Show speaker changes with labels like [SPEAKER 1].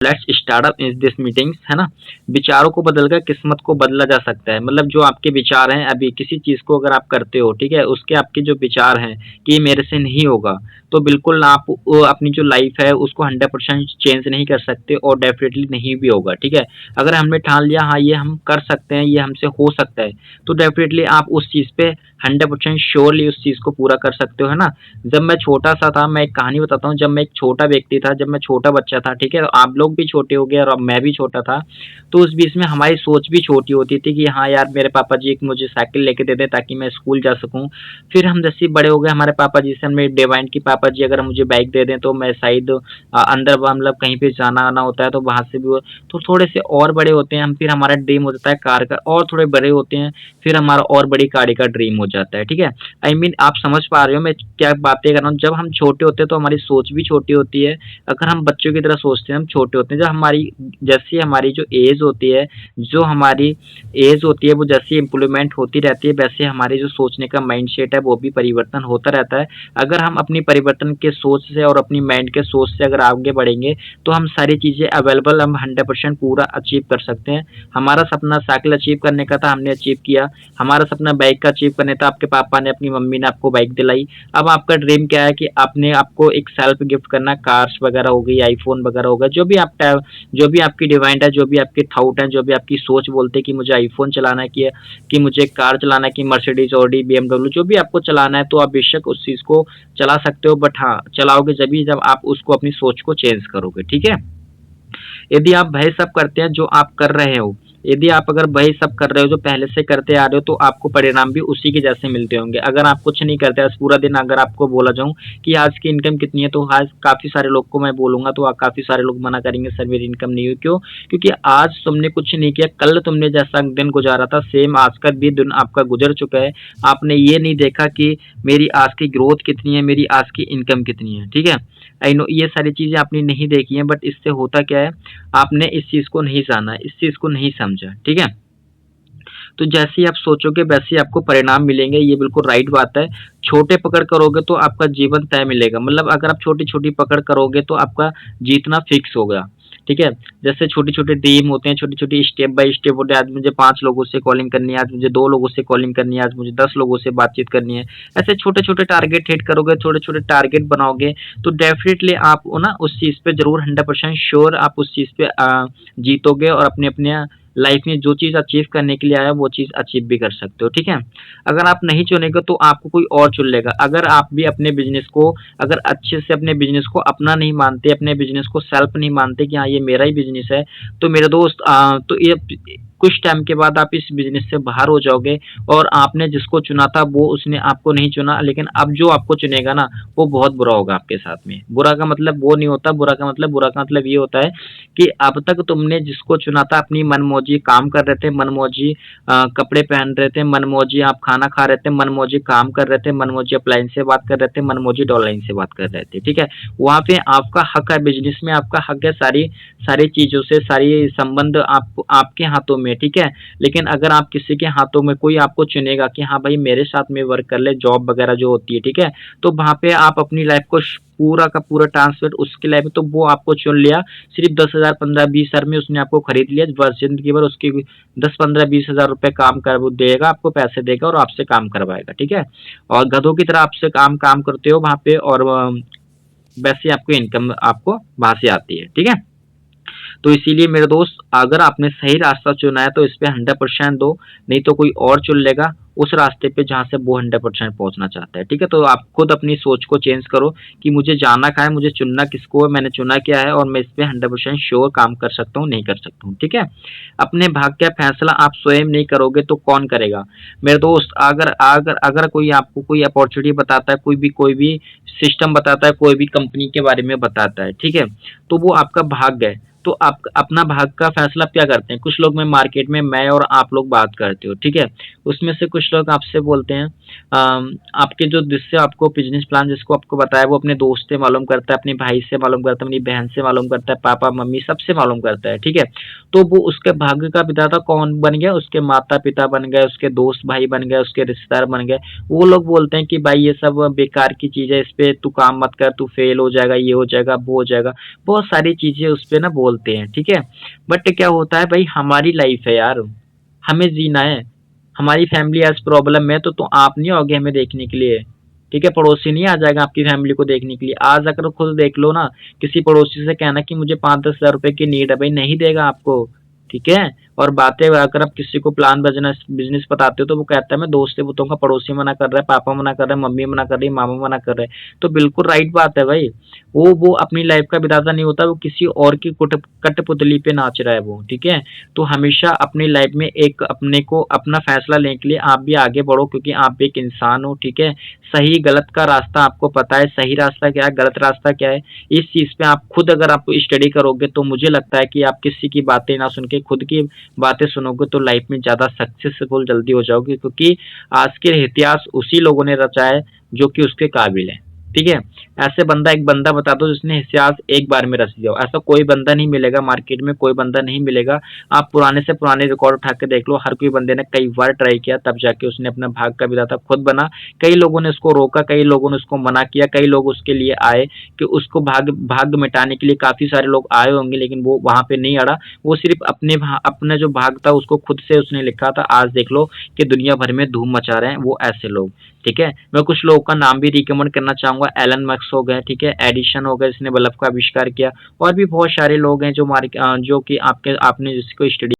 [SPEAKER 1] Let's start up in this meetings, है ना। विचारों को बदलकर किस्मत को बदला जा सकता है। मतलब जो आपके विचार हैं, अभी किसी चीज़ को अगर आप करते हो, ठीक है, उसके आपके जो विचार हैं कि ये मेरे से नहीं होगा, तो बिल्कुल आप अपनी जो लाइफ है उसको 100% चेंज नहीं कर सकते और डेफिनेटली नहीं भी होगा, ठीक है। अगर हमने ठान लिया हाँ ये हम कर सकते हैं, ये हमसे हो सकता है, तो डेफिनेटली आप उस चीज़ पे 100% श्योरली उस चीज़ को पूरा कर सकते हो, है ना। जब मैं छोटा सा था, मैं एक कहानी बताता हूँ। जब मैं एक छोटा व्यक्ति था, जब मैं छोटा बच्चा था, ठीक है, तो आप लोग भी छोटे हो गए और अब मैं भी छोटा था, तो उस बीच में हमारी सोच भी छोटी होती थी कि हाँ यार मेरे पापा जी एक मुझे साइकिल लेके दे दें ताकि मैं स्कूल जा सकूँ। फिर हम जैसे ही बड़े हो गए, हमारे पापा जी से हमने डिमांड की, पापा जी अगर मुझे बाइक दे दें तो मैं शायद अंदर मतलब कहीं पे जाना आना होता है तो वहाँ से भी तो थोड़े से और बड़े होते हैं हम, फिर हमारा ड्रीम हो जाता है कार का, और थोड़े बड़े होते हैं फिर हमारा और बड़ी गाड़ी का ड्रीम हो जाता है, ठीक है। आई मीन आप समझ पा रहे हो मैं क्या बातें कर रहा हूँ। जब हम छोटे होते हैं तो हमारी सोच भी छोटी होती है। अगर हम बच्चों की तरह सोचते हैं, हम छोटे होते हैं, जब हमारी जैसी हमारी जो एज होती है, जो हमारी एज होती है वो जैसी इम्प्लीमेंट होती रहती है, वैसे हमारी जो सोचने का माइंड सेट है वो भी परिवर्तन होता रहता है। अगर हम अपनी परिवर्तन के सोच से और अपनी माइंड के सोच से अगर आगे बढ़ेंगे तो हम सारी चीज़ें अवेलेबल हम 100% पूरा अचीव कर सकते हैं। हमारा सपना साइकिल अचीव करने का था, हमने अचीव किया। हमारा सपना बाइक का अचीव करने था, आपके पापा ने अपनी मम्मी ने आपको बाइक दिलाई। अब आपका ड्रीम क्या है कि आपने आपको एक सेल्फ गिफ्ट करना, कार्स वगैरह हो गई, आईफोन वगैरह होगा, जो भी आपकी डिमांड है, जो भी आपके थाउट है, जो भी आपकी सोच बोलते हैं कि मुझे आईफोन चलाना है, कि मुझे कार चलाना है, कि मर्सिडीज ऑडी बीएमडब्ल्यू जो भी आपको चलाना है, तो आप बेशक उस चीज़ को चला सकते हो। बट हाँ चलाओगे जब आप उसको अपनी सोच को चेंज करोगे, ठीक है। यदि आप वह सब करते हैं जो आप कर रहे हो, यदि आप अगर वही सब कर रहे हो जो पहले से करते आ रहे हो, तो आपको परिणाम भी उसी के जैसे मिलते होंगे। अगर आप कुछ नहीं करते, आज पूरा दिन अगर आपको बोला जाऊँ कि आज की इनकम कितनी है, तो आज काफ़ी सारे लोग को मैं बोलूँगा तो काफ़ी सारे लोग मना करेंगे सर मेरी इनकम नहीं हुई। क्यों? क्योंकि आज तुमने कुछ नहीं किया, कल तुमने जैसा दिन गुजारा था सेम आज का भी दिन आपका गुजर चुका है। आपने ये नहीं देखा कि मेरी आज की ग्रोथ कितनी है, मेरी आज की इनकम कितनी है, ठीक है। आई नो ये सारी चीज़ें आपने नहीं देखी हैं, बट इससे होता क्या है, आपने इस चीज़ को नहीं जाना, इस चीज़ को नहीं समझा, ठीक है। तो जैसे ही आप सोचोगे वैसे ही आपको परिणाम मिलेंगे, ये बिल्कुल राइट बात है। छोटे पकड़ करोगे तो आपका जीवन तय मिलेगा। मतलब अगर आप छोटी-छोटी पकड़ करोगे तो आपका जीतना फिक्स होगा, ठीक है। जैसे छोटे-छोटे ड्रीम होते हैं, छोटी-छोटी स्टेप बाय स्टेप होते हैं, आज मुझे 5 लोगों से कॉलिंग करनी है, आज मुझे 2 लोगों से कॉलिंग करनी है, आज मुझे 10 लोगों से बातचीत करनी है। ऐसे छोटे-छोटे टारगेट हिट करोगे, छोटे-छोटे टारगेट बनाओगे, तो डेफ़िनिटली आप वो ना उस चीज़ पे ज़रूर 100% श्योर आप उस चीज़ पे जीतोगे और अपने-अपने लाइफ में जो चीज़ अचीव करने के लिए आया वो चीज़ अचीव भी कर सकते हो, ठीक है। अगर आप नहीं चुनेंगे तो आपको कोई और चुन लेगा। अगर आप भी अपने बिज़नेस को अगर अच्छे से अपने बिज़नेस को अपना नहीं मानते, अपने बिज़नेस को सेल्फ नहीं मानते कि हाँ, ये मेरा ही बिज़नेस है, तो मेरे दोस्त तो ये कुछ टाइम के बाद आप इस बिज़नेस से बाहर हो जाओगे और आपने जिसको चुना था वो उसने आपको नहीं चुना, लेकिन अब जो आपको चुनेगा ना, वो बहुत बुरा होगा आपके साथ में। बुरा का मतलब वो नहीं होता, बुरा का मतलब ये होता है कि अब तक तुमने जिसको चुना था अपनी मनमौजी काम कर रहे थे, मनमौजी कपड़े पहन रहे थे, मनमौजी आप खाना खा रहे थे, मनमौजी काम कर रहे थे, मनमौजी अपलाइन से बात कर रहे थे, मनमौजी डॉनलाइन से बात कर रहे थे, ठीक है। वहाँ पे आपका हक है, बिज़नेस में आपका हक है, सारी सारी चीज़ों से सारी संबंध आपके हाथों में, ठीक है। लेकिन अगर आप किसी के हाथों में कोई आपको चुनेगा कि हाँ भाई मेरे साथ में वर्क कर ले, जॉब वगैरह जो होती है, ठीक है, तो वहाँ पे आप अपनी लाइफ को पूरा का पूरा ट्रांसफर उसकी लाइफ में, तो वो आपको चुन लिया सिर्फ 10,000 15-20,000 में उसने आपको खरीद लिया, बस जिंदगी भर उसकी 10-15-20,000 रुपए काम कर वो देगा, आपको पैसे देगा और आपसे काम करवाएगा, ठीक है। और गधों की तरह आपसे काम काम करते हो वहाँ पे, और वैसे आपको इनकम आपको वहां से आती है, ठीक है। तो इसीलिए मेरे दोस्त अगर आपने सही रास्ता चुना है तो इस पे 100% दो, नहीं तो कोई और चुन लेगा उस रास्ते पे जहाँ से वो 100% पहुंचना चाहता है, ठीक है। तो आप खुद अपनी सोच को चेंज करो कि मुझे जाना कहाँ है, मुझे चुनना किसको है, मैंने चुना क्या है और मैं इस पे 100% श्योर काम कर सकता हूँ नहीं कर सकता हूँ, ठीक है। अपने भाग्य का फैसला आप स्वयं नहीं करोगे तो कौन करेगा। मेरे दोस्त अगर अगर अगर कोई आपको कोई अपॉर्चुनिटी बताता है, कोई भी सिस्टम बताता है, कोई भी कंपनी के बारे में बताता है, ठीक है, तो वो आपका भाग्य है। तो आप अपना भाग का फैसला क्या करते हैं, कुछ लोग में मार्केट में मैं और आप लोग बात करते हो, ठीक है। उसमें से कुछ लोग आपसे बोलते हैं आपके जो जिससे आपको बिजनेस प्लान जिसको आपको बताया वो अपने दोस्त से मालूम करता है, अपने भाई से मालूम करता है, अपनी बहन से मालूम करता है, पापा मम्मी सबसे मालूम करता है, ठीक है। तो वो उसके भाग्य का विधाता कौन बन गया, उसके माता पिता बन गए, उसके दोस्त भाई बन गए, उसके रिश्तेदार बन गए। वो लोग बोलते हैं कि भाई ये सब बेकार की चीज़ है, इस पे तू काम मत कर, तू फेल हो जाएगा, ये हो जाएगा वो हो जाएगा, बहुत सारी चीज़ें उस पे ना बोल बोलते हैं, ठीक है। बट क्या होता है भाई, हमारी लाइफ है यार, हमें जीना है, हमारी फैमिली आज प्रॉब्लम में, तो आप नहीं आओगे हमें देखने के लिए, ठीक है। पड़ोसी नहीं आ जाएगा आपकी फैमिली को देखने के लिए। आज अगर खुद देख लो ना, किसी पड़ोसी से कहना कि मुझे 5-10 हज़ार रुपए की नीड है, भाई नहीं देगा आपको, ठीक है। और बातें अगर आप किसी को प्लान बिजनेस बिजनेस बताते हो तो वो कहता है मैं दोस्त से बताऊंगा, पड़ोसी मना कर रहा है, पापा मना कर रहे हैं, मम्मी मना कर रही है, मामा मना कर रहे हैं, तो बिल्कुल राइट बात है भाई। वो अपनी लाइफ का विधाता नहीं होता, वो किसी और की कठपुतली पे नाच रहा है वो, ठीक है। तो हमेशा अपनी लाइफ में एक अपने को अपना फैसला लेने के लिए आप भी आगे बढ़ो, क्योंकि आप भी एक इंसान हो, ठीक है। सही गलत का रास्ता आपको पता है, सही रास्ता क्या है, गलत रास्ता क्या है, इस चीज पे आप खुद अगर आप स्टडी करोगे तो मुझे लगता है कि आप किसी की बातें ना सुन के खुद की बातें सुनोगे तो लाइफ में ज्यादा सक्सेसफुल जल्दी हो जाओगे, क्योंकि आज के इतिहास उसी लोगों ने रचा है जो कि उसके काबिल है, ठीक है। ऐसे बंदा एक बंदा बता दो जिसने इतिहास एक बार में रच दिया हो, ऐसा कोई बंदा नहीं मिलेगा मार्केट में, कोई बंदा नहीं मिलेगा। आप पुराने से पुराने रिकॉर्ड उठा के देख लो, हर कोई बंदे ने कई बार ट्राई किया तब जाके उसने अपना भाग का विधाता खुद बना। कई लोगों ने उसको रोका, कई लोगों ने उसको मना किया, कई लोग उसके लिए आए कि उसको भाग मिटाने के लिए काफी सारे लोग आए होंगे, लेकिन वो वहां पे नहीं अड़ा। वो सिर्फ अपने जो भाग था उसको खुद से उसने लिखा था। आज देख लो कि दुनिया भर में धूम मचा रहे हैं वो ऐसे लोग, ठीक है। मैं कुछ लोगों का नाम भी रिकमेंड करना चाहूंगा, एलन मस्क हो गए, ठीक है, एडिशन हो गए जिसने बल्ब का आविष्कार किया, और भी बहुत सारे लोग हैं जो जो कि आपने जिसको स्टडी